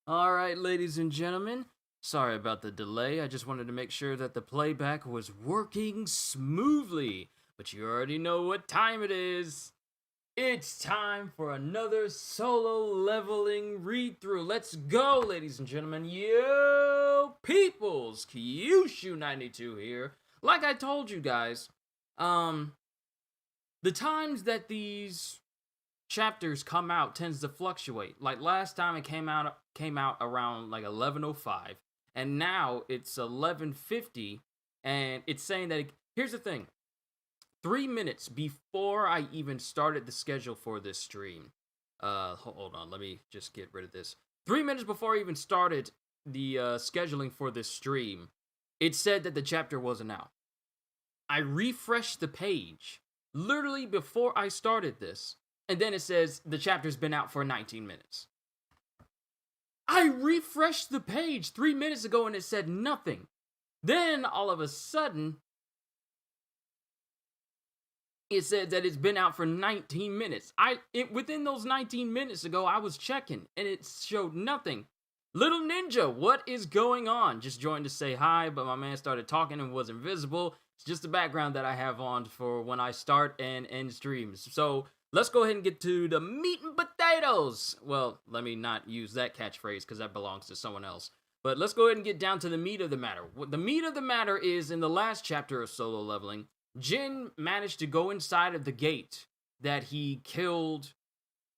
All right, ladies and gentlemen. Sorry about the delay. I just wanted to make sure that the playback was working smoothly. But you already know what time it is. It's time for another solo leveling read through. Let's go, ladies and gentlemen. Yo, peoples, Kyushu92 here. Like I told you guys, um, the times that these chapters come out tends to fluctuate. Like last time it came out around like 11:05, and now it's 11:50, and it's saying that here's the thing. 3 minutes before I even started the schedule for this stream. Hold on, let me just get rid of this. 3 minutes before I even started the scheduling for this stream, it said that the chapter wasn't out. I refreshed the page literally before I started this, and then it says the chapter's been out for 19 minutes. I refreshed the page 3 minutes ago and it said nothing. Then all of a sudden, it said that it's been out for 19 minutes. Within those 19 minutes ago, I was checking and it showed nothing. Little Ninja, what is going on? Just joined to say hi, but my man started talking and was invisible. It's just the background that I have on for when I start and end streams. So let's go ahead and get to the meat and potatoes. Well, let me not use that catchphrase because that belongs to someone else. But let's go ahead and get down to the meat of the matter. The meat of the matter is in the last chapter of solo leveling, Jin managed to go inside of the gate that he killed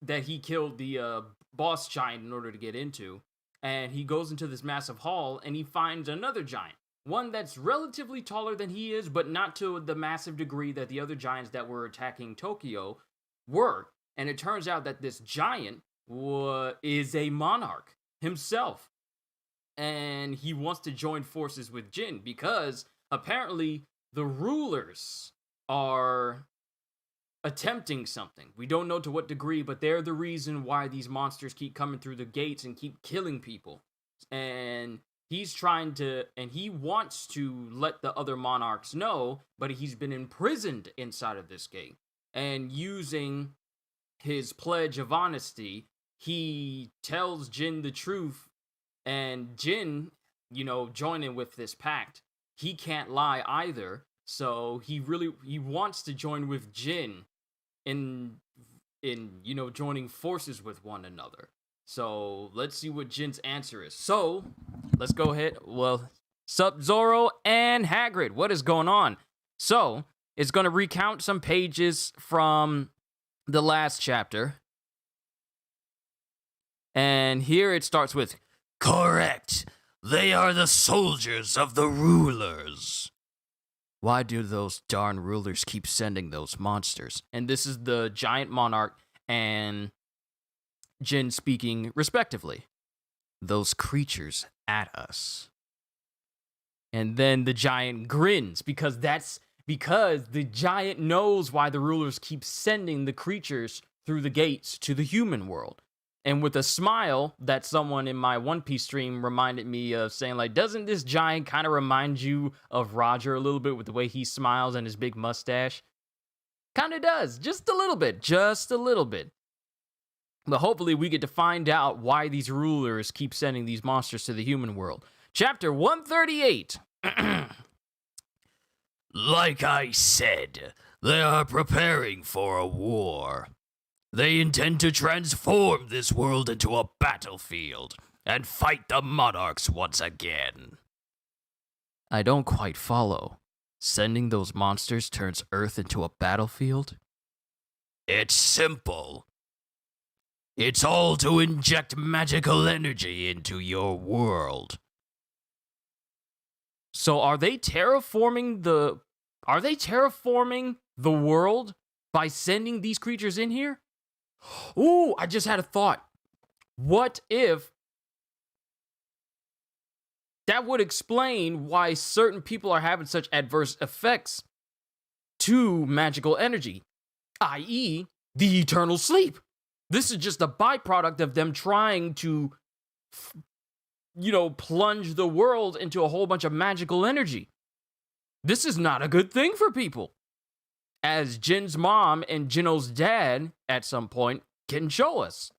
the boss giant in order to get into. And he goes into this massive hall and he finds another giant. One that's relatively taller than he is, but not to the massive degree that the other giants that were attacking Tokyo were. And it turns out that this giant is a monarch himself. And he wants to join forces with Jin because apparently the rulers are attempting something. We don't know to what degree, but they're the reason why these monsters keep coming through the gates and keep killing people. And he wants to let the other monarchs know, but he's been imprisoned inside of this gate. And using his pledge of honesty, he tells Jin the truth, and Jin, joining with this pact, he can't lie either. So he wants to join with Jin in joining forces with one another. So let's see what Jin's answer is. So let's go ahead. Well, sup Zoro and Hagrid, what is going on? So it's going to recount some pages from the last chapter. And here it starts with, correct. They are the soldiers of the rulers. Why do those darn rulers keep sending those monsters? And this is the giant monarch and Jin speaking respectively. Those creatures at us. And then the giant grins because the giant knows why the rulers keep sending the creatures through the gates to the human world. And with a smile that someone in my One Piece stream reminded me of, saying like, doesn't this giant kind of remind you of Roger a little bit with the way he smiles and his big mustache? Kind of does, just a little bit. But hopefully we get to find out why these rulers keep sending these monsters to the human world. Chapter 138. Like I said, they are preparing for a war. They intend to transform this world into a battlefield and fight the monarchs once again. I don't quite follow. Sending those monsters turns Earth into a battlefield? It's simple. It's all to inject magical energy into your world. So are they terraforming the world by sending these creatures in here? Ooh, I just had a thought. What if that would explain why certain people are having such adverse effects to magical energy, i.e., the eternal sleep? This is just a byproduct of them trying to, plunge the world into a whole bunch of magical energy. This is not a good thing for people. As Jin's mom and Jino's dad, at some point, can show us.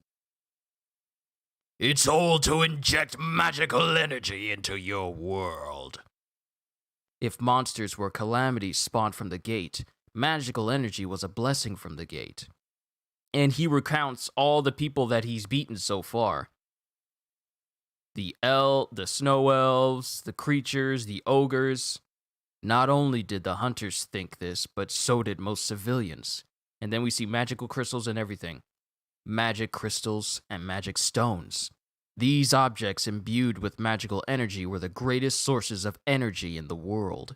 It's all to inject magical energy into your world. If monsters were calamities spawned from the gate, magical energy was a blessing from the gate. And he recounts all the people that he's beaten so far. The snow elves, the creatures, the ogres. Not only did the hunters think this, but so did most civilians. And then we see magical crystals and everything. Magic crystals and magic stones. These objects imbued with magical energy were the greatest sources of energy in the world.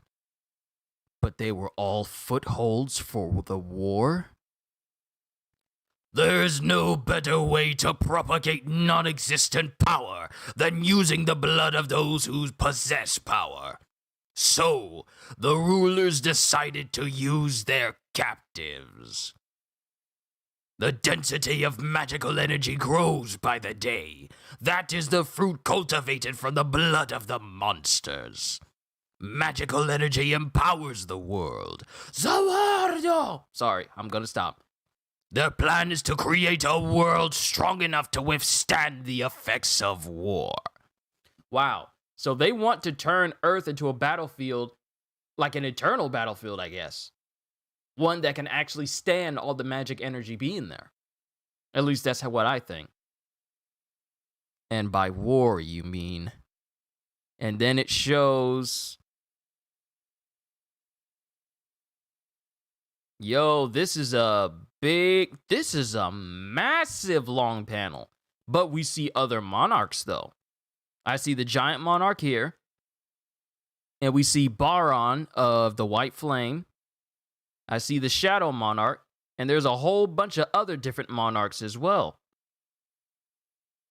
But they were all footholds for the war? There's no better way to propagate non-existent power than using the blood of those who possess power. So, the rulers decided to use their captives. The density of magical energy grows by the day. That is the fruit cultivated from the blood of the monsters. Magical energy empowers the world. Zawardo! Sorry, I'm gonna stop. Their plan is to create a world strong enough to withstand the effects of war. Wow. So they want to turn Earth into a battlefield, like an eternal battlefield, I guess. One that can actually stand all the magic energy being there. At least that's what I think. And by war, you mean. And then it shows... Yo, this is a massive long panel. But we see other monarchs, though. I see the giant monarch here. And we see Baron of the White Flame. I see the Shadow Monarch, and there's a whole bunch of other different monarchs as well.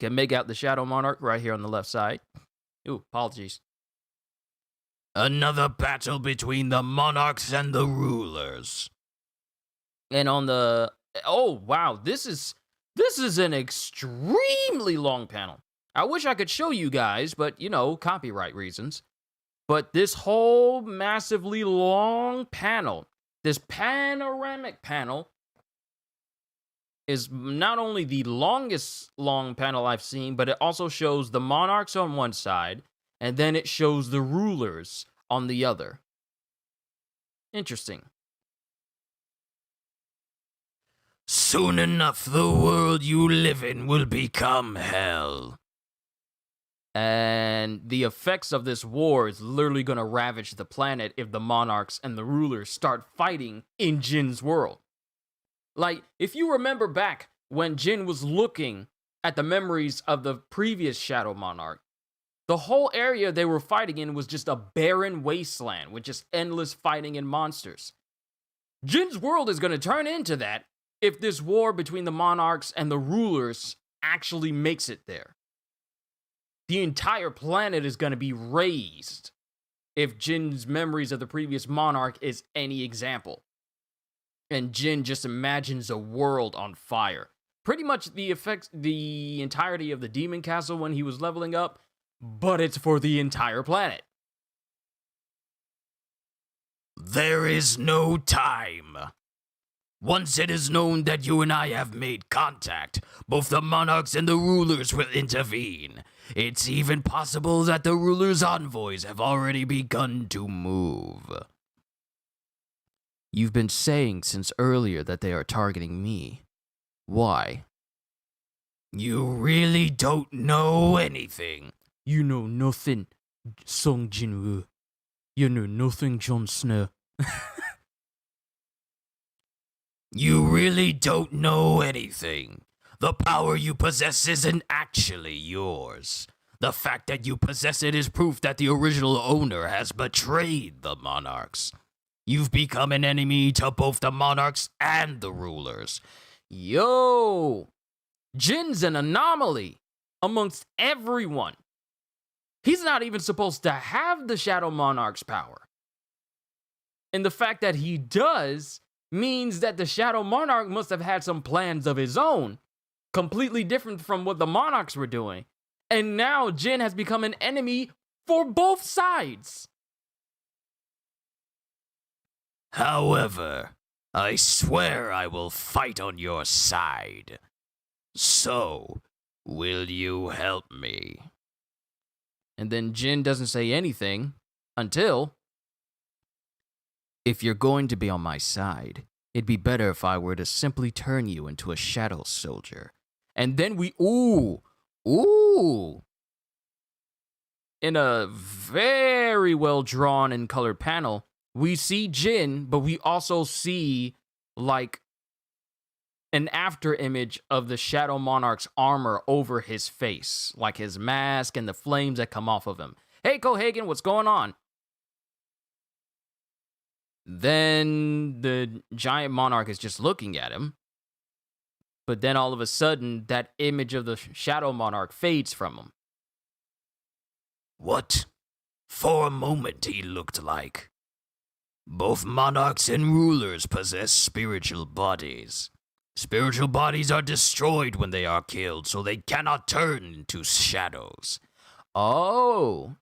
Can make out the Shadow Monarch right here on the left side. Ooh, apologies. Another battle between the monarchs and the rulers. And on the... Oh, wow, this is an extremely long panel. I wish I could show you guys, but, you know, copyright reasons. But this whole massively long panel... This panoramic panel is not only the longest long panel I've seen, but it also shows the monarchs on one side, and then it shows the rulers on the other. Interesting. Soon enough, the world you live in will become hell. And the effects of this war is literally going to ravage the planet if the monarchs and the rulers start fighting in Jin's world. Like, if you remember back when Jin was looking at the memories of the previous Shadow Monarch, the whole area they were fighting in was just a barren wasteland with just endless fighting and monsters. Jin's world is going to turn into that if this war between the monarchs and the rulers actually makes it there. The entire planet is going to be razed if Jin's memories of the previous monarch is any example. And Jin just imagines a world on fire. Pretty much the entirety of the demon castle when he was leveling up, but it's for the entire planet. There is no time. Once it is known that you and I have made contact, both the monarchs and the rulers will intervene. It's even possible that the rulers' envoys have already begun to move. You've been saying since earlier that they are targeting me. Why? You really don't know anything. You know nothing, Song Jinwoo. You know nothing, Jon Snow. You really don't know anything. The power you possess isn't actually yours. The fact that you possess it is proof that the original owner has betrayed the monarchs. You've become an enemy to both the monarchs and the rulers. Yo! Jin's an anomaly amongst everyone. He's not even supposed to have the Shadow Monarch's power. And the fact that he does means that the Shadow Monarch must have had some plans of his own, completely different from what the monarchs were doing. And now Jin has become an enemy for both sides. However, I swear I will fight on your side. So, Will you help me? And then Jin doesn't say anything until, if you're going to be on my side, it'd be better if I were to simply turn you into a shadow soldier. And then ooh, in a very well drawn and colored panel, we see Jin, but we also see like an after image of the Shadow Monarch's armor over his face, like his mask and the flames that come off of him. Hey, Cohagen, what's going on? Then the giant monarch is just looking at him. But then all of a sudden, that image of the Shadow Monarch fades from him. What? For a moment he looked like. Both monarchs and rulers possess spiritual bodies. Spiritual bodies are destroyed when they are killed, so they cannot turn into shadows. Oh.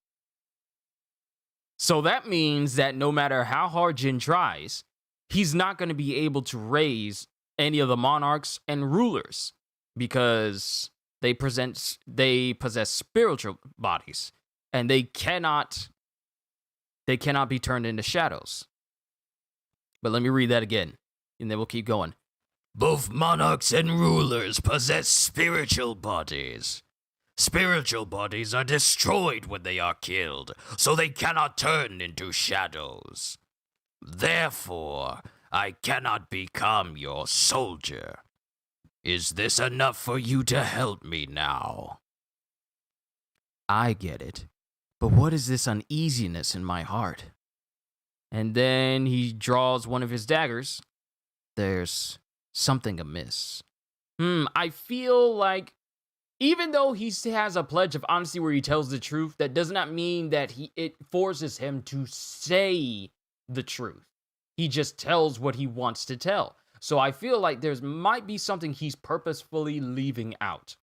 So that means that no matter how hard Jin tries, he's not going to be able to raise any of the monarchs and rulers because they possess spiritual bodies and they cannot be turned into shadows. But let me read that again and then we'll keep going. Both monarchs and rulers possess spiritual bodies. Spiritual bodies are destroyed when they are killed, so they cannot turn into shadows. Therefore, I cannot become your soldier. Is this enough for you to help me now? I get it, but what is this uneasiness in my heart? And then he draws one of his daggers. There's something amiss. I feel like even though he has a pledge of honesty where he tells the truth, that does not mean that it forces him to say the truth. He just tells what he wants to tell. So I feel like there might be something he's purposefully leaving out.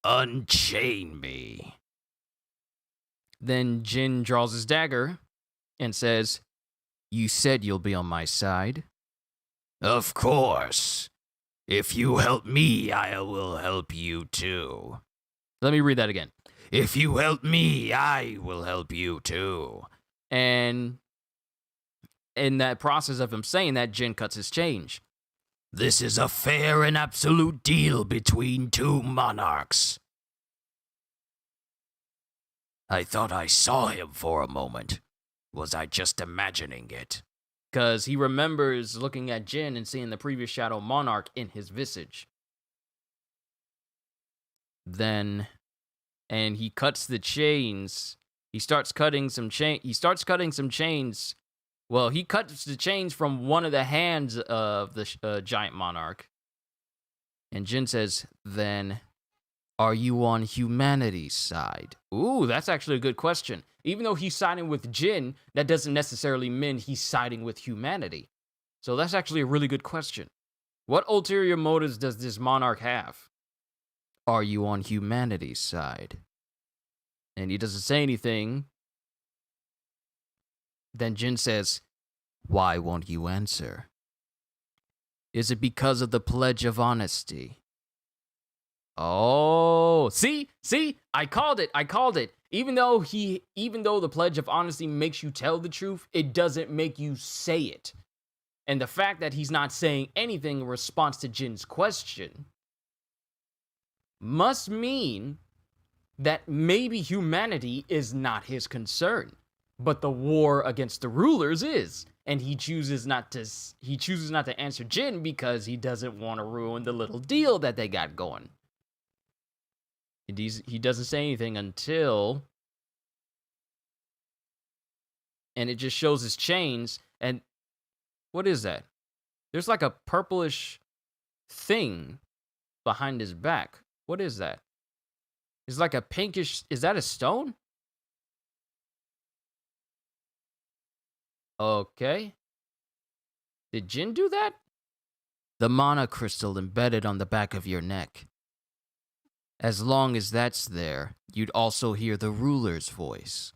Unchain me. Then Jin draws his dagger and says, "You said you'll be on my side." Of course. If you help me, I will help you too. Let me read that again. If you help me, I will help you too. And in that process of him saying that, Jin cuts his change. This is a fair and absolute deal between two monarchs. I thought I saw him for a moment. Was I just imagining it? Because he remembers looking at Jin and seeing the previous Shadow Monarch in his visage. Then, and he cuts the chains. He starts cutting some chains. Well, he cuts the chains from one of the hands of the giant monarch. And Jin says, "Then, are you on humanity's side?" Ooh, that's actually a good question. Even though he's siding with Jin, that doesn't necessarily mean he's siding with humanity. So that's actually a really good question. What ulterior motives does this monarch have? Are you on humanity's side? And he doesn't say anything. Then Jin says, "Why won't you answer? Is it because of the pledge of honesty?" Oh, see, I called it. Even though the pledge of honesty makes you tell the truth, it doesn't make you say it. And the fact that he's not saying anything in response to Jin's question must mean that maybe humanity is not his concern, but the war against the rulers is. And he chooses not to answer Jin because he doesn't want to ruin the little deal that they got going. He doesn't say anything until, and it just shows his chains. And what is that? There's like a purplish thing behind his back. What is that? It's like a pinkish. Is that a stone? Okay. Did Jin do that? The mana crystal embedded on the back of your neck. As long as that's there, you'd also hear the ruler's voice.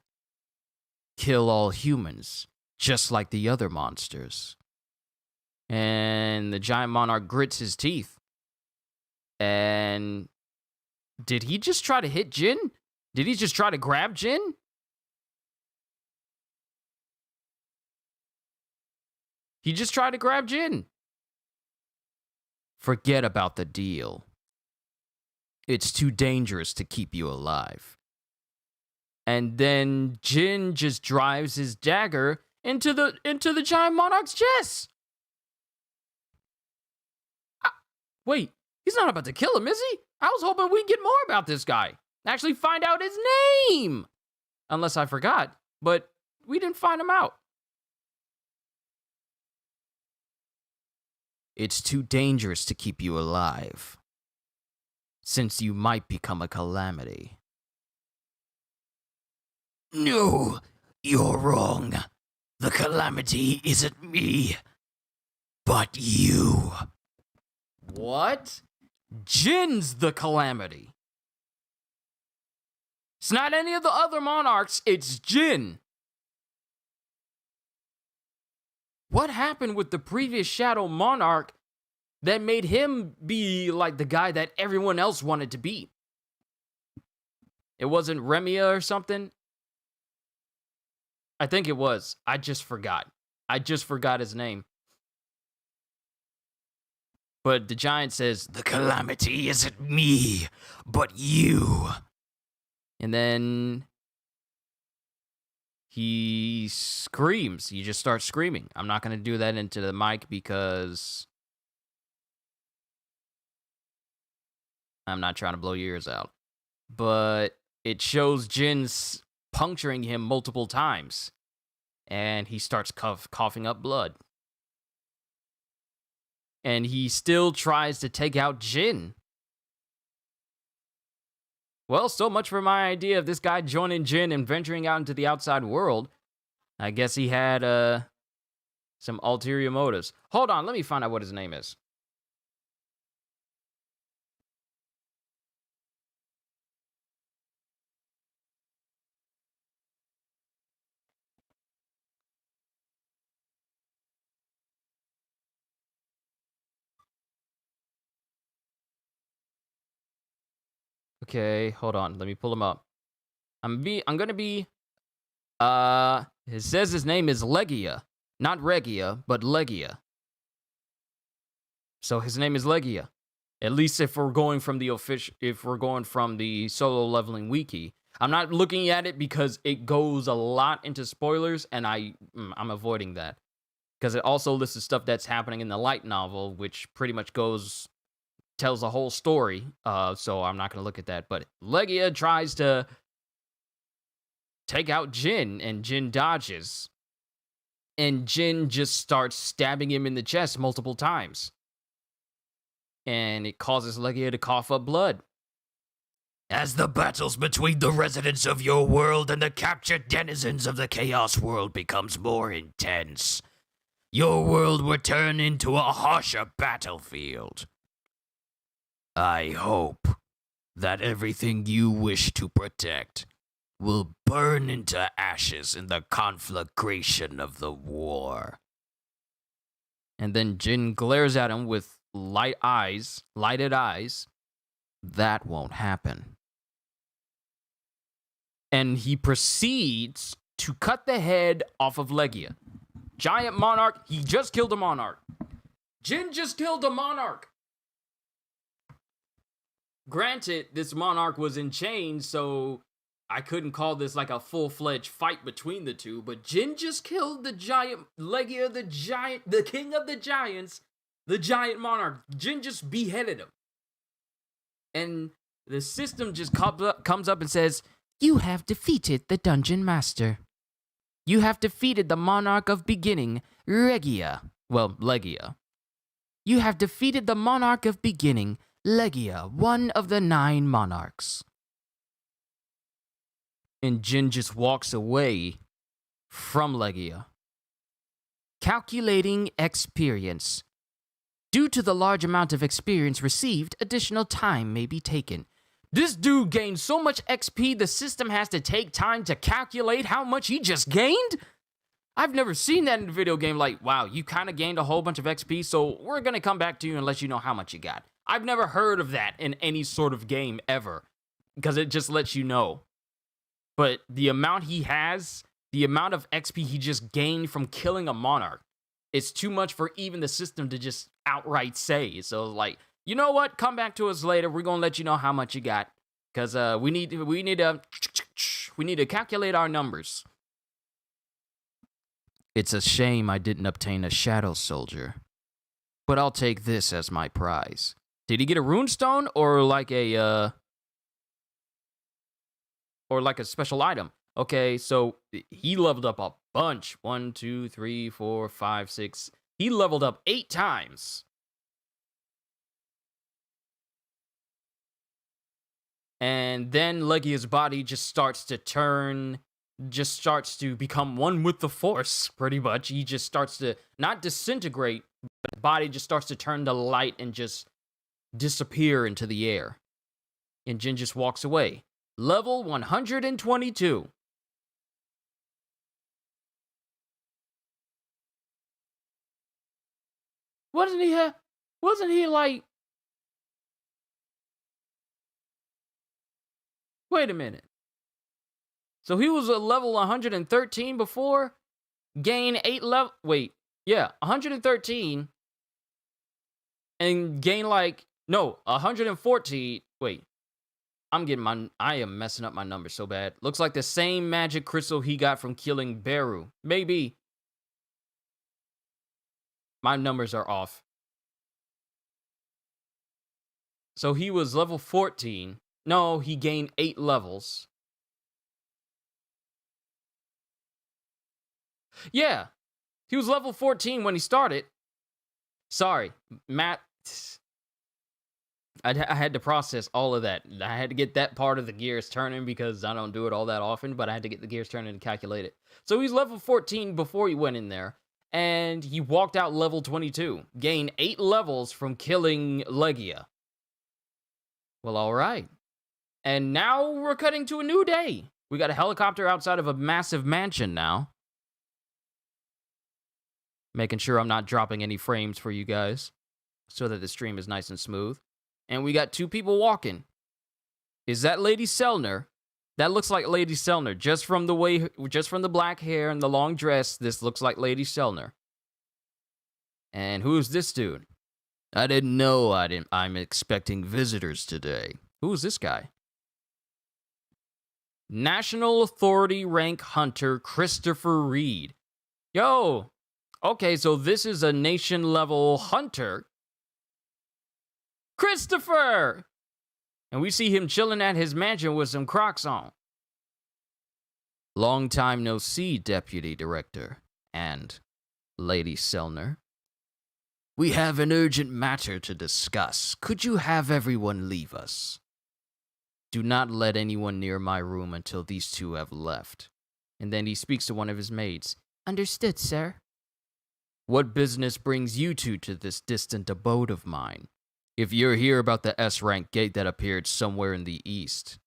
Kill all humans, just like the other monsters. And the giant monarch grits his teeth. And did he just try to hit Jin? Did he just try to grab Jin? He just tried to grab Jin. Forget about the deal. It's too dangerous to keep you alive. And then Jin just drives his dagger into the giant monarch's chest. Wait, he's not about to kill him, is he? I was hoping we'd get more about this guy. Actually find out his name. Unless I forgot, but we didn't find him out. It's too dangerous to keep you alive, since you might become a calamity. No, you're wrong. The calamity isn't me, but you. What? Jin's the calamity. It's not any of the other monarchs, it's Jin. What happened with the previous Shadow Monarch that made him be like the guy that everyone else wanted to be? It wasn't Remia or something? I think it was. I just forgot. I just forgot his name. But the giant says, The calamity isn't me, but you. And then he screams. He just starts screaming. I'm not going to do that into the mic because I'm not trying to blow your ears out. But it shows Jin's puncturing him multiple times. And he starts coughing up blood. And he still tries to take out Jin. Well, so much for my idea of this guy joining Jin and venturing out into the outside world. I guess he had some ulterior motives. Hold on, let me find out what his name is. Okay, hold on. Let me pull him up. It says his name is Legia. Not Regia, but Legia. So his name is Legia. At least if we're going from the solo leveling wiki. I'm not looking at it because it goes a lot into spoilers, and I'm avoiding that. Because it also lists the stuff that's happening in the light novel, which pretty much tells the whole story, so I'm not going to look at that. But Legia tries to take out Jin, and Jin dodges. And Jin just starts stabbing him in the chest multiple times. And it causes Legia to cough up blood. As the battles between the residents of your world and the captured denizens of the Chaos World becomes more intense, your world will turn into a harsher battlefield. I hope that everything you wish to protect will burn into ashes in the conflagration of the war. And then Jin glares at him with lighted eyes. That won't happen. And he proceeds to cut the head off of Legia. Giant Monarch, he just killed a Monarch. Jin just killed a Monarch. Granted, this Monarch was in chains, so I couldn't call this like a full-fledged fight between the two, but Jin just killed the giant Legia, the king of the giants, the giant Monarch. Jin just beheaded him. And the system just comes up and says, you have defeated the Dungeon Master. You have defeated the Monarch of Beginning, Legia. You have defeated the Monarch of Beginning, Legia, one of the 9 monarchs. And Jin just walks away from Legia. Calculating experience. Due to the large amount of experience received, additional time may be taken. This dude gained so much XP, the system has to take time to calculate how much he just gained? I've never seen that in a video game, like, wow, you kind of gained a whole bunch of XP, so we're going to come back to you and let you know how much you got. I've never heard of that in any sort of game ever, because it just lets you know. But the amount he has, the amount of XP he just gained from killing a Monarch, it's too much for even the system to just outright say. So like, you know what? Come back to us later. We're gonna let you know how much you got, because we need to calculate our numbers. It's a shame I didn't obtain a Shadow Soldier, but I'll take this as my prize. Did he get a runestone or like a special item? Okay, so he leveled up a bunch. 1, 2, 3, 4, 5, 6. He leveled up 8 times. And then Legia's body just starts to become one with the Force, pretty much. He just starts to not disintegrate, but the body just starts to turn to light and just disappear into the air. And Jin just walks away. Level 122. Wasn't he like... Wait a minute. So he was a level 113 before? Gain 8 level... Wait. Yeah, 113. And gain like... No, 114. Wait. I am messing up my numbers so bad. Looks like the same magic crystal he got from killing Beru. Maybe. My numbers are off. So he was level 14. No, he gained 8 levels. Yeah. He was level 14 when he started. Sorry, Matt. I had to process all of that. I had to get that part of the gears turning because I don't do it all that often, but I had to get the gears turning and calculate it. So he's level 14 before he went in there, and he walked out level 22. Gained 8 levels from killing Legia. Well, all right. And now we're cutting to a new day. We got a helicopter outside of a massive mansion now. Making sure I'm not dropping any frames for you guys so that the stream is nice and smooth. And we got 2 people walking. Is that Lady Selner? That looks like Lady Selner. Just from the black hair and the long dress, this looks like Lady Selner. And who's this dude? I didn't know I'm expecting visitors today. Who's this guy? National Authority rank hunter Christopher Reed. Yo! Okay, so this is a nation level hunter. Christopher! And we see him chilling at his mansion with some Crocs on. Long time no see, Deputy Director. And Lady Selner. We have an urgent matter to discuss. Could you have everyone leave us? Do not let anyone near my room until these 2 have left. And then he speaks to one of his maids. Understood, sir. What business brings you 2 to this distant abode of mine? If you're here about the S-rank gate that appeared somewhere in the east,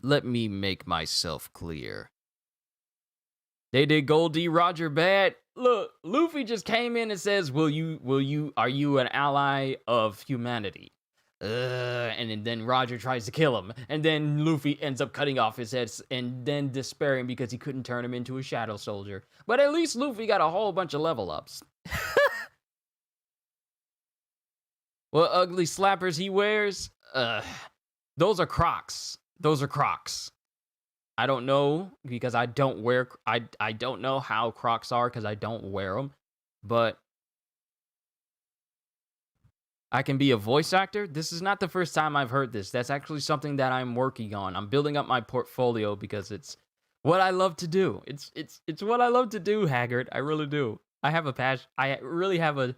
let me make myself clear. They did Goldie Roger bad. Look, Luffy just came in and says, are you an ally of humanity? And then Roger tries to kill him. And then Luffy ends up cutting off his head and then despairing because he couldn't turn him into a Shadow Soldier. But at least Luffy got a whole bunch of level ups. What ugly slappers he wears? Those are Crocs. Those are Crocs. I don't know because I don't wear... I don't know how Crocs are because I don't wear them. But I can be a voice actor. This is not the first time I've heard this. That's actually something that I'm working on. I'm building up my portfolio because it's what I love to do. It's what I love to do, Haggard. I really do. I have a passion. I really have a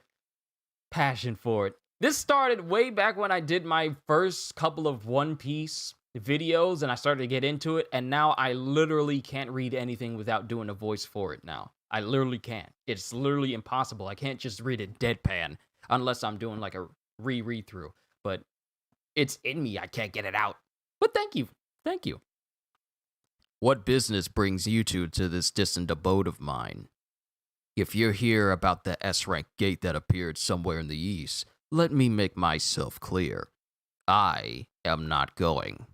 passion for it. This started way back when I did my first couple of One Piece videos and I started to get into it, and now I literally can't read anything without doing a voice for it now. I literally can't. It's literally impossible. I can't just read it deadpan unless I'm doing like a read through. But it's in me. I can't get it out. But thank you. Thank you. What business brings you 2 to this distant abode of mine? If you're here about the S-rank gate that appeared somewhere in the east, Let me make myself clear. I am not going.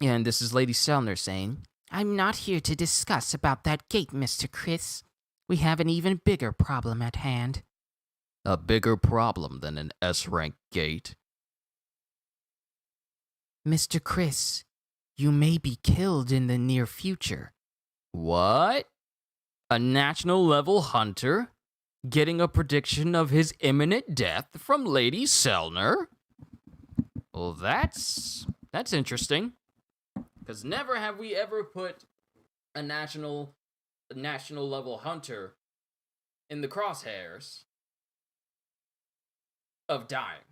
And this is Lady Selner saying, I'm not here to discuss about that gate, Mr. Chris. We have an even bigger problem at hand. A bigger problem than an S-rank gate. Mr. Chris, you may be killed in the near future. What? A national level hunter getting a prediction of his imminent death from Lady Selner? Well, that's interesting. Because never have we ever put a national level hunter in the crosshairs of dying.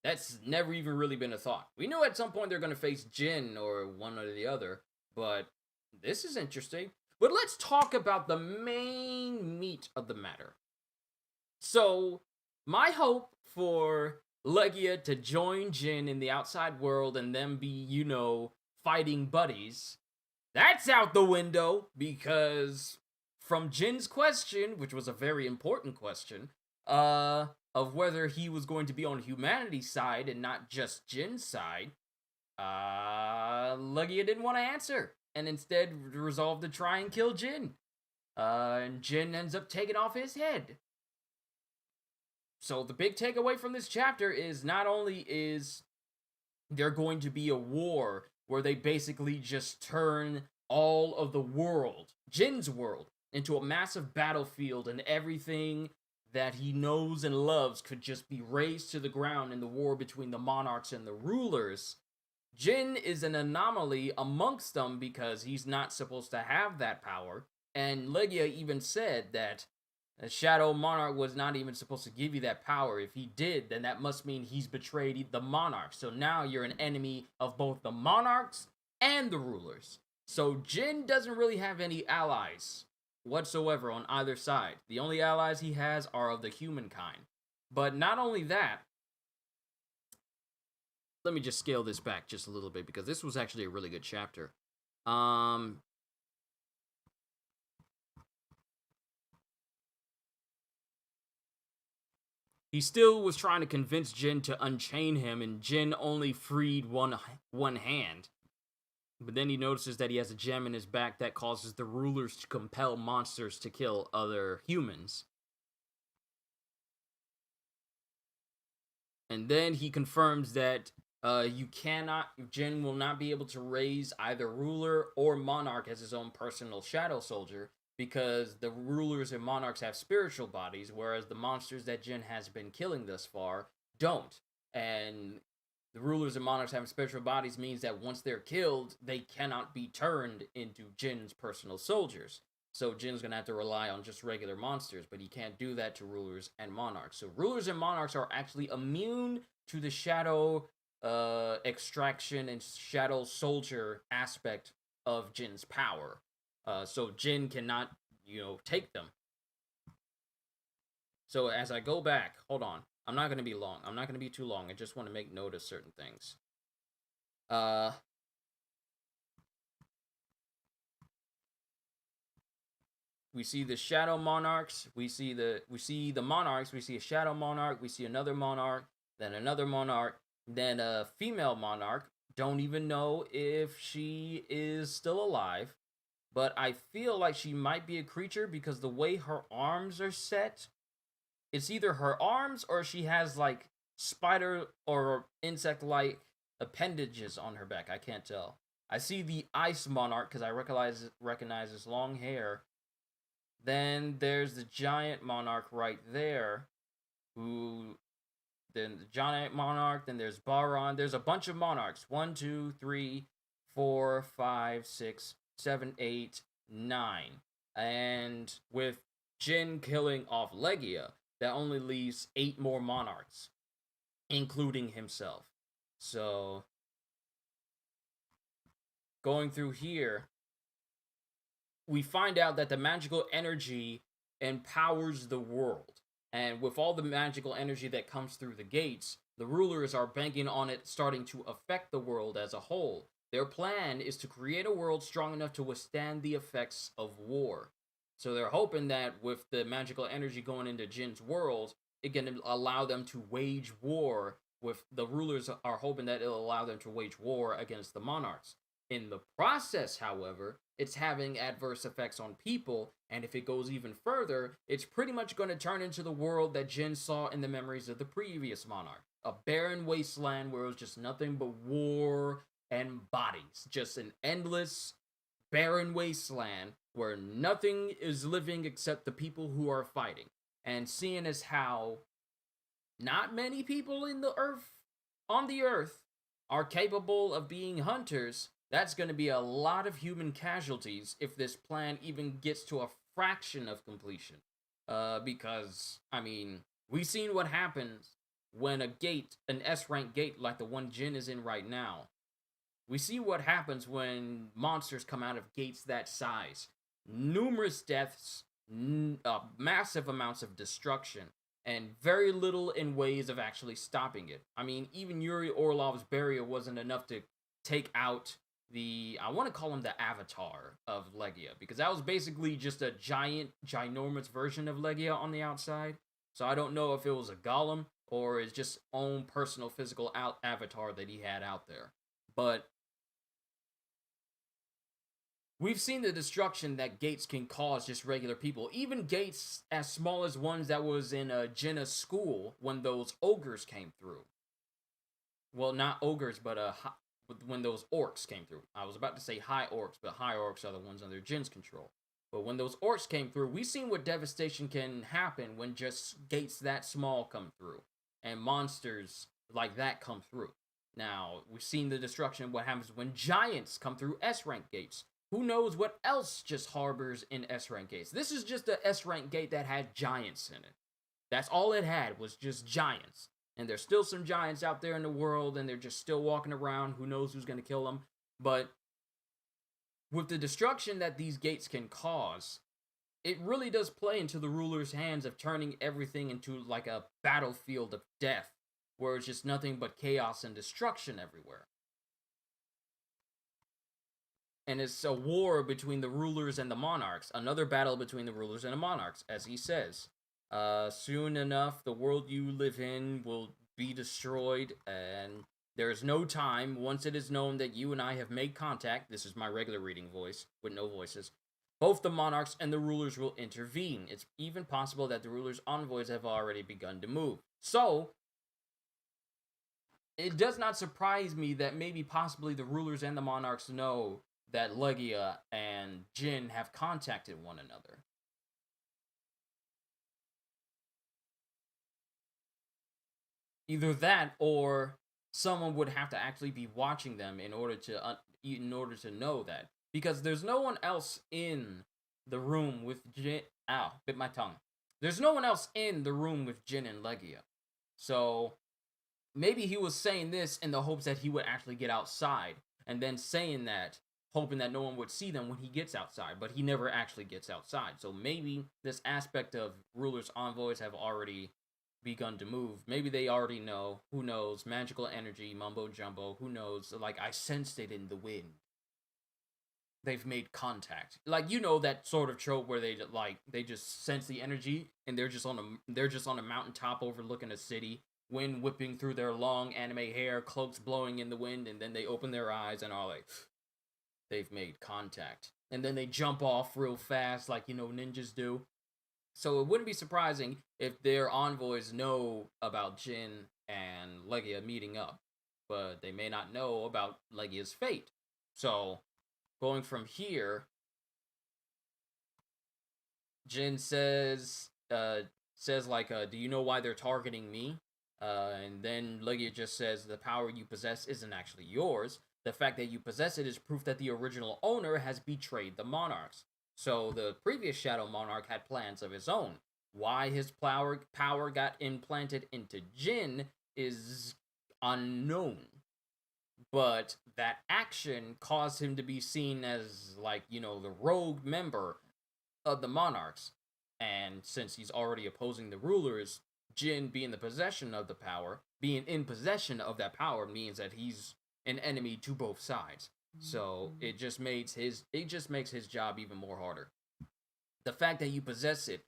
That's never even really been a thought. We knew at some point they're going to face Jin or one or the other, but this is interesting. But let's talk about the main meat of the matter. So, my hope for Legia to join Jin in the outside world and them be, fighting buddies, that's out the window because from Jin's question, which was a very important question, of whether he was going to be on humanity's side and not just Jin's side, Legia didn't want to answer and instead resolved to try and kill Jin. And Jin ends up taking off his head. So the big takeaway from this chapter is not only is there going to be a war where they basically just turn all of the world, Jin's world, into a massive battlefield and everything that he knows and loves could just be razed to the ground in the war between the monarchs and the rulers. Jin is an anomaly amongst them because he's not supposed to have that power. And Legia even said that a Shadow Monarch was not even supposed to give you that power. If he did, then that must mean he's betrayed the Monarch. So now you're an enemy of both the Monarchs and the rulers. So Jin doesn't really have any allies whatsoever on either side. The only allies he has are of the humankind. But not only that, let me just scale this back just a little bit because this was actually a really good chapter. He still was trying to convince Jin to unchain him, and Jin only freed one hand. But then he notices that he has a gem in his back that causes the rulers to compel monsters to kill other humans. And then he confirms that Jin will not be able to raise either ruler or monarch as his own personal shadow soldier because the rulers and monarchs have spiritual bodies, whereas the monsters that Jin has been killing thus far don't. And the rulers and monarchs having spiritual bodies means that once they're killed, they cannot be turned into Jin's personal soldiers. So Jin's going to have to rely on just regular monsters, but he can't do that to rulers and monarchs. So rulers and monarchs are actually immune to the shadow extraction and shadow soldier aspect of Jin's power. So Jin cannot, take them. So as I go back, hold on. I'm not going to be long. I'm not going to be too long. I just want to make note of certain things. We see the shadow monarchs. We see the monarchs. We see a shadow monarch. We see another monarch. Then another monarch. Then a female monarch. Don't even know if she is still alive. But I feel like she might be a creature because the way her arms are set, it's either her arms or she has like spider or insect-like appendages on her back. I can't tell. I see the ice monarch because I recognize his long hair. Then there's the giant monarch right there. Then the giant monarch. Then there's Baron. There's a bunch of monarchs. 1, 2, 3, 4, 5, 6, 7, 8, 9. And with Jin killing off Legia, that only leaves 8 more monarchs, including himself. So, going through here, we find out that the magical energy empowers the world. And with all the magical energy that comes through the gates, the rulers are banking on it starting to affect the world as a whole. Their plan is to create a world strong enough to withstand the effects of war. So they're hoping that with the magical energy going into Jin's world, it can allow them to wage war with the rulers are hoping that it'll allow them to wage war against the monarchs. In the process, however, it's having adverse effects on people, and if it goes even further, it's pretty much going to turn into the world that Jin saw in the memories of the previous monarch. A barren wasteland where it was just nothing but war and bodies. Just an endless, barren wasteland where nothing is living except the people who are fighting. And seeing as how not many people on the earth are capable of being hunters, that's going to be a lot of human casualties if this plan even gets to a fraction of completion. Because, I mean, we've seen what happens when an S-rank gate like the one Jin is in right now. We see what happens when monsters come out of gates that size. Numerous deaths, massive amounts of destruction, and very little in ways of actually stopping it. I mean, even Yuri Orlov's barrier wasn't enough to take out I want to call him the avatar of Legia, because that was basically just a ginormous version of Legia on the outside. So I don't know if it was a golem or his just own personal physical avatar that he had out there. But we've seen the destruction that gates can cause just regular people. Even gates as small as ones that was in Jenna's school when those ogres came through. Well, not ogres, but when those orcs came through. I was about to say high orcs, but high orcs are the ones under Jin's control. But when those orcs came through, we've seen what devastation can happen when just gates that small come through. And monsters like that come through. Now, we've seen the destruction of what happens when giants come through S-rank gates. Who knows what else just harbors in S-rank gates? This is just a S-rank gate that had giants in it. That's all it had, was just giants. And there's still some giants out there in the world, and they're just still walking around. Who knows who's going to kill them? But with the destruction that these gates can cause, it really does play into the ruler's hands of turning everything into like a battlefield of death, where it's just nothing but chaos and destruction everywhere. And it's a war between the rulers and the monarchs, another battle between the rulers and the monarchs, as he says. Soon enough, the world you live in will be destroyed, and there is no time. Once it is known that you and I have made contact, this is my regular reading voice, with no voices, both the monarchs and the rulers will intervene. It's even possible that the rulers' envoys have already begun to move. So, it does not surprise me that maybe possibly the rulers and the monarchs know that Legia and Jin have contacted one another. Either that, or someone would have to actually be watching them in order to know that, because there's no one else in the room with Jin. Ow, bit my tongue. There's no one else in the room with Jin and Legia, so maybe he was saying this in the hopes that he would actually get outside, and then saying that, hoping that no one would see them when he gets outside, but he never actually gets outside. So maybe this aspect of rulers' envoys have already begun to move. Maybe they already know. Who knows? Magical energy, mumbo jumbo. Who knows? Like, I sensed it in the wind. They've made contact. Like, you know that sort of trope where they just sense the energy and they're just on a mountaintop overlooking a city, wind whipping through their long anime hair, cloaks blowing in the wind, and then they open their eyes and are like, they've made contact. And then they jump off real fast like, ninjas do. So it wouldn't be surprising if their envoys know about Jin and Legia meeting up, but they may not know about Legia's fate. So, going from here, Jin says, do you know why they're targeting me? And then Legia just says, the power you possess isn't actually yours. The fact that you possess it is proof that the original owner has betrayed the monarchs. So the previous Shadow Monarch had plans of his own. Why his power got implanted into Jin is unknown. But that action caused him to be seen as, the rogue member of the monarchs. And since he's already opposing the rulers, Jin being in possession of that power means that he's an enemy to both sides. So it just makes his job even more harder. The fact that you possess it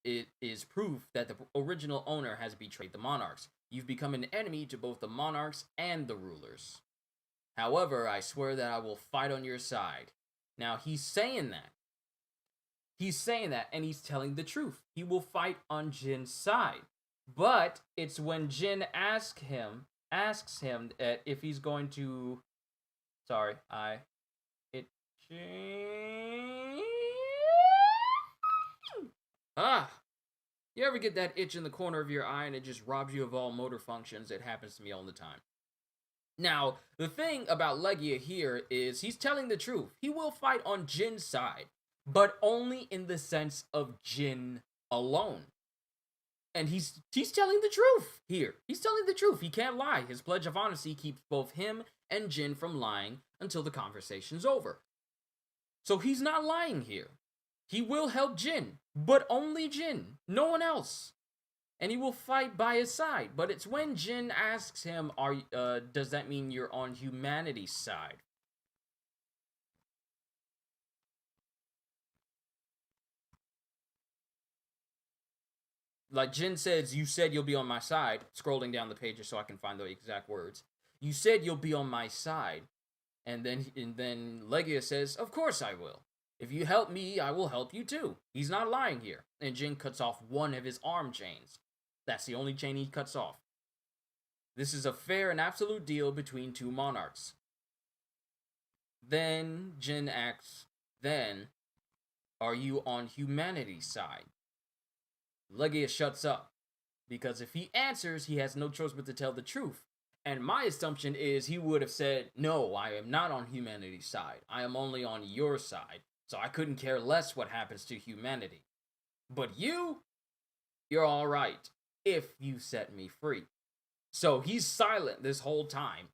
is proof that the original owner has betrayed the monarchs. You've become an enemy to both the monarchs and the rulers. However, I swear that I will fight on your side. Now, he's saying that. He's saying that, and he's telling the truth. He will fight on Jin's side. But it's when Jin asks him if he's going to... Sorry, you ever get that itch in the corner of your eye and it just robs you of all motor functions? It happens to me all the time. Now, the thing about Legia here is he's telling the truth. He will fight on Jin's side, but only in the sense of Jin alone. And he's telling the truth here. He's telling the truth. He can't lie. His pledge of honesty keeps both him and Jin from lying until the conversation's over. So he's not lying here. He will help Jin, but only Jin, no one else. And he will fight by his side. But it's when Jin asks him, does that mean you're on humanity's side? Like Jin says, you said you'll be on my side. Scrolling down the pages so I can find the exact words. You said you'll be on my side. And then Legia says, of course I will. If you help me, I will help you too. He's not lying here. And Jin cuts off one of his arm chains. That's the only chain he cuts off. This is a fair and absolute deal between two monarchs. Then Jin asks, are you on humanity's side? Legia shuts up, because if he answers, he has no choice but to tell the truth. And my assumption is he would have said, no, I am not on humanity's side. I am only on your side. So I couldn't care less what happens to humanity. But you're alright, if you set me free. So he's silent this whole time.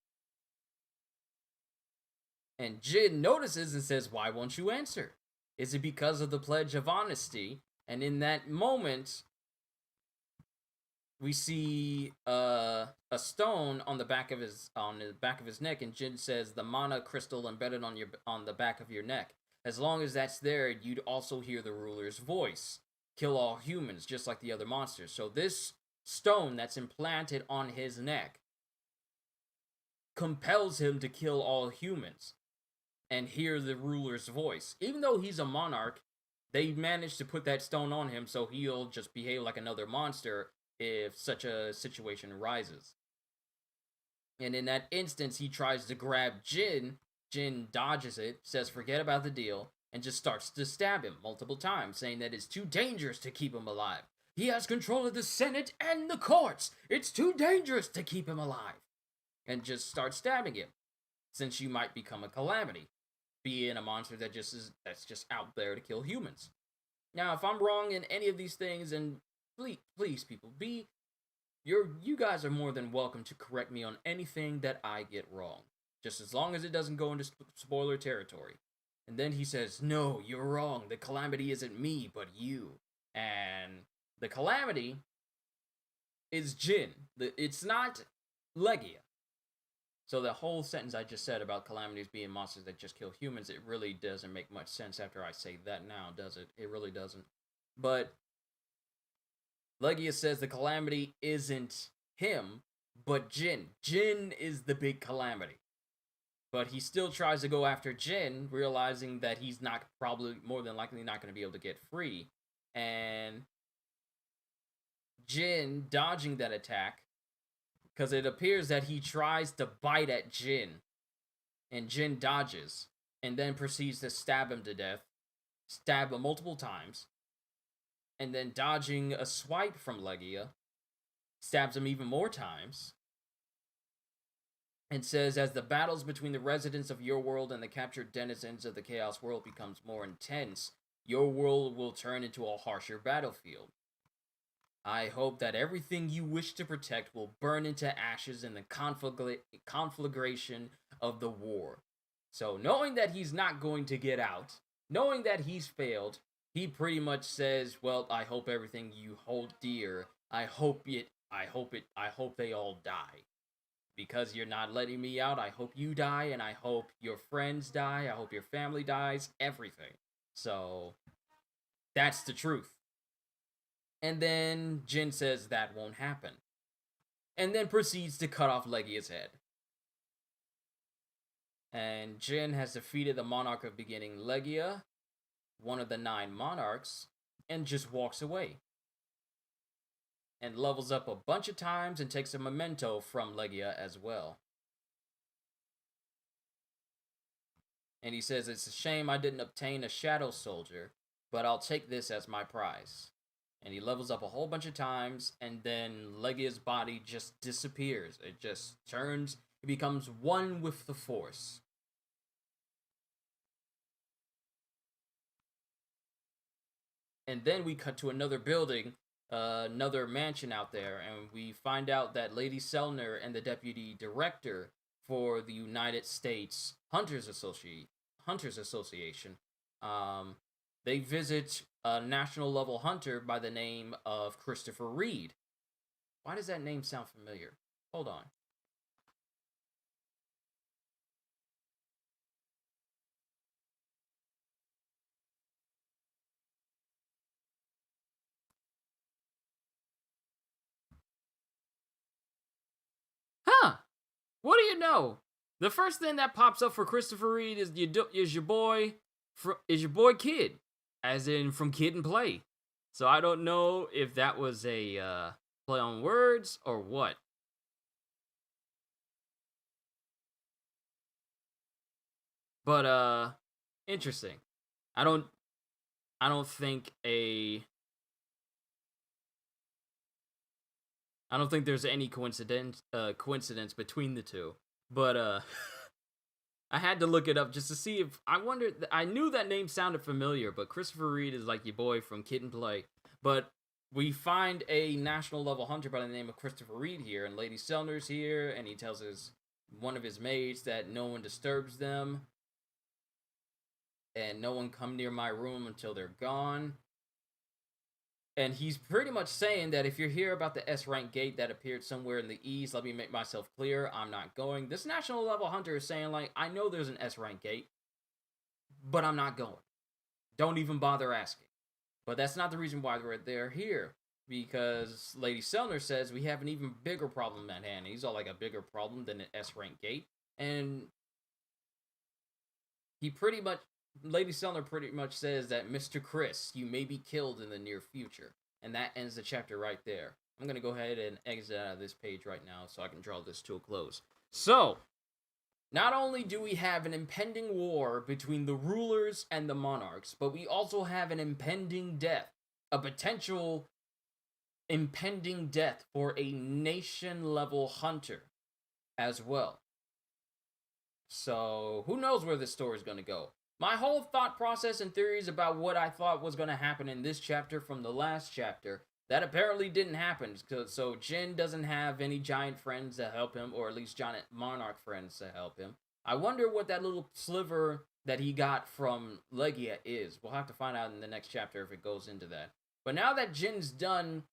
And Jin notices and says, why won't you answer? Is it because of the pledge of honesty? And in that moment, we see a stone on the back of his neck, and Jin says, the mana crystal embedded on the back of your neck. As long as that's there, you'd also hear the ruler's voice. Kill all humans, just like the other monsters. So this stone that's implanted on his neck compels him to kill all humans and hear the ruler's voice. Even though he's a monarch, they managed to put that stone on him so he'll just behave like another monster if such a situation arises. And in that instance, he tries to grab Jin. Jin dodges it, says forget about the deal, and just starts to stab him multiple times, saying that it's too dangerous to keep him alive. He has control of the Senate and the courts. It's too dangerous to keep him alive. And just starts stabbing him, since you might become a calamity, being a monster that's just out there to kill humans. Now, if I'm wrong in any of these things, and please people, you guys are more than welcome to correct me on anything that I get wrong, just as long as it doesn't go into spoiler territory. And then he says, no, you're wrong. The calamity isn't me, but you. And the calamity is Jin. It's not Legia. So the whole sentence I just said about calamities being monsters that just kill humans, it really doesn't make much sense after I say that now, does it? It really doesn't. But Legia says the calamity isn't him, but Jin. Jin is the big calamity. But he still tries to go after Jin, realizing that he's more than likely not going to be able to get free. And Jin dodging that attack, because it appears that he tries to bite at Jin, and Jin dodges, and then proceeds to stab him to death, stab him multiple times, and then dodging a swipe from Legia, stabs him even more times, and says, as the battles between the residents of your world and the captured denizens of the Chaos World becomes more intense, your world will turn into a harsher battlefield. I hope that everything you wish to protect will burn into ashes in the conflagration of the war. So knowing that he's not going to get out, knowing that he's failed, he pretty much says, well, I hope everything you hold dear, I hope they all die. Because you're not letting me out, I hope you die, and I hope your friends die, I hope your family dies, everything. So That's the truth. And then Jin says that won't happen. And then proceeds to cut off Legia's head. And Jin has defeated the Monarch of Beginning, Legia, one of the 9 monarchs, and just walks away. And levels up a bunch of times and takes a memento from Legia as well. And he says, it's a shame I didn't obtain a Shadow Soldier, but I'll take this as my prize. And he levels up a whole bunch of times, and then Legia's body just disappears. It just turns, it becomes one with the Force. And then we cut to another building, another mansion out there, and we find out that Lady Selner and the deputy director for the United States Hunters Association, they visit a national level hunter by the name of Christopher Reed. Why does that name sound familiar? Hold on. Huh? What do you know? The first thing that pops up for Christopher Reed is your boy Kid, as in from Kid and Play. So I don't know if that was a play on words or what. But interesting. I don't think there's any coincidence between the two. But I had to look it up just to see if I knew that name sounded familiar, but Christopher Reed is like your boy from Kid and Play. But we find a national level hunter by the name of Christopher Reed here, and Lady Selner's here, and he tells one of his maids that no one disturbs them, and no one come near my room until they're gone. And he's pretty much saying that if you hear about the S-rank gate that appeared somewhere in the east, let me make myself clear, I'm not going. This national level hunter is saying, like, I know there's an S-rank gate, but I'm not going. Don't even bother asking. But that's not the reason why they're here. Because Lady Selner says we have an even bigger problem at hand. He's all like a bigger problem than an S-rank gate. And Lady Selner pretty much says that, Mr. Chris, you may be killed in the near future. And that ends the chapter right there. I'm going to go ahead and exit out of this page right now so I can draw this to a close. So, not only do we have an impending war between the rulers and the monarchs, but we also have an impending death. A potential impending death for a nation-level hunter as well. So, who knows where this story is going to go. My whole thought process and theories about what I thought was going to happen in this chapter from the last chapter, that apparently didn't happen. So Jin doesn't have any giant friends to help him, or at least giant monarch friends to help him. I wonder what that little sliver that he got from Legia is. We'll have to find out in the next chapter if it goes into that. But now that Jin's done,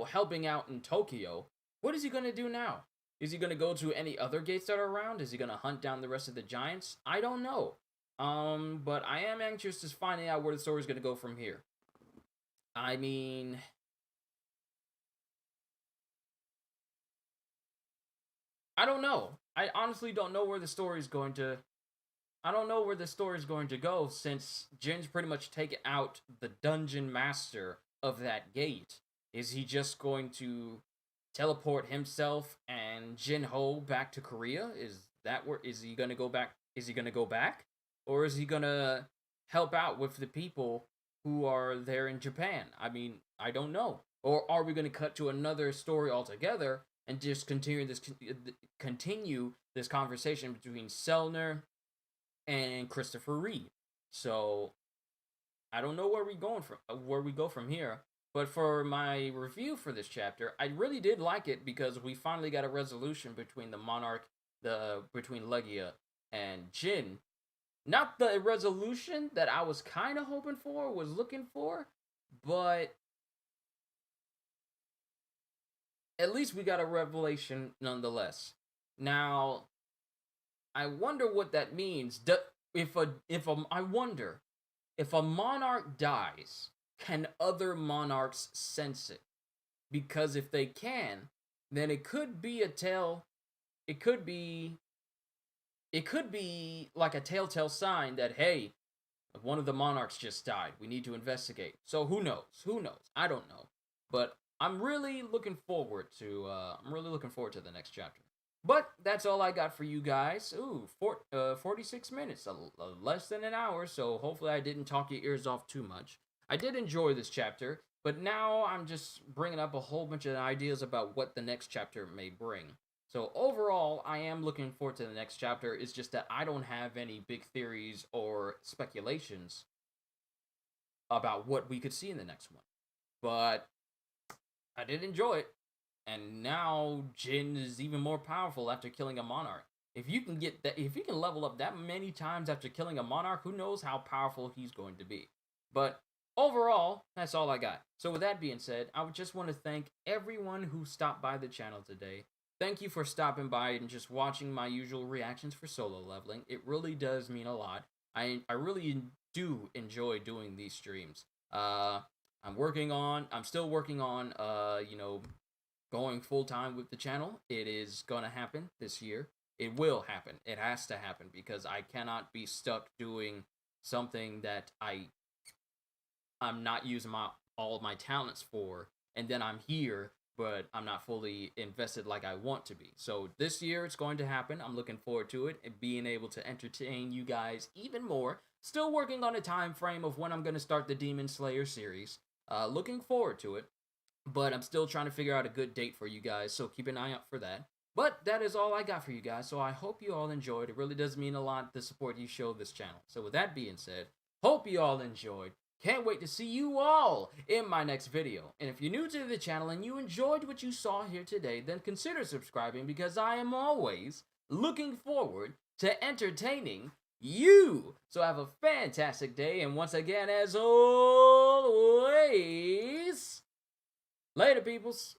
helping out in Tokyo, what is he going to do now? Is he going to go to any other gates that are around? Is he going to hunt down the rest of the giants? I don't know. But I am anxious to finding out where the story's going to go from here. I mean, I don't know. I honestly don't know where the story's going to... I don't know where the story's going to go, since Jin's pretty much taken out the dungeon master of that gate. Is he just going to teleport himself and Jin-Ho back to Korea? Is he going to go back? Is he going to go back? Or is he going to help out with the people who are there in Japan? I mean, I don't know. Or are we going to cut to another story altogether and just continue this conversation between Selner and Christopher Reed? So, I don't know where we go from here. But for my review for this chapter, I really did like it because we finally got a resolution between the Monarch, between Legia and Jin. Not the resolution that I was kind of hoping for, was looking for, but at least we got a revelation nonetheless. Now, I wonder what that means. I wonder if a monarch dies, can other monarchs sense it? Because if they can, then it could be a tell. It could be like a telltale sign that, hey, one of the monarchs just died. We need to investigate. So who knows? Who knows? I don't know. But I'm really looking forward to the next chapter. But that's all I got for you guys. 46 minutes, less than an hour. So hopefully I didn't talk your ears off too much. I did enjoy this chapter, but now I'm just bringing up a whole bunch of ideas about what the next chapter may bring. So overall, I am looking forward to the next chapter. It's just that I don't have any big theories or speculations about what we could see in the next one. But I did enjoy it. And now Jin is even more powerful after killing a monarch. If you can level up that many times after killing a monarch, who knows how powerful he's going to be. But overall, that's all I got. So with that being said, I would just want to thank everyone who stopped by the channel today. Thank you for stopping by and just watching my usual reactions for solo leveling. It really does mean a lot. I really do enjoy doing these streams. I'm still working on, going full-time with the channel. It is gonna happen this year. It will happen. It has to happen because I cannot be stuck doing something that I'm not using all of my talents for, and then I'm here but I'm not fully invested like I want to be. So this year it's going to happen. I'm looking forward to it and being able to entertain you guys even more. Still working on a time frame of when I'm going to start the Demon Slayer series. Looking forward to it, but I'm still trying to figure out a good date for you guys, so keep an eye out for that. But that is all I got for you guys, so I hope you all enjoyed. It really does mean a lot, the support you show this channel. So with that being said, hope you all enjoyed. Can't wait to see you all in my next video. And if you're new to the channel and you enjoyed what you saw here today, then consider subscribing because I am always looking forward to entertaining you. So have a fantastic day, and once again, as always, later, peoples.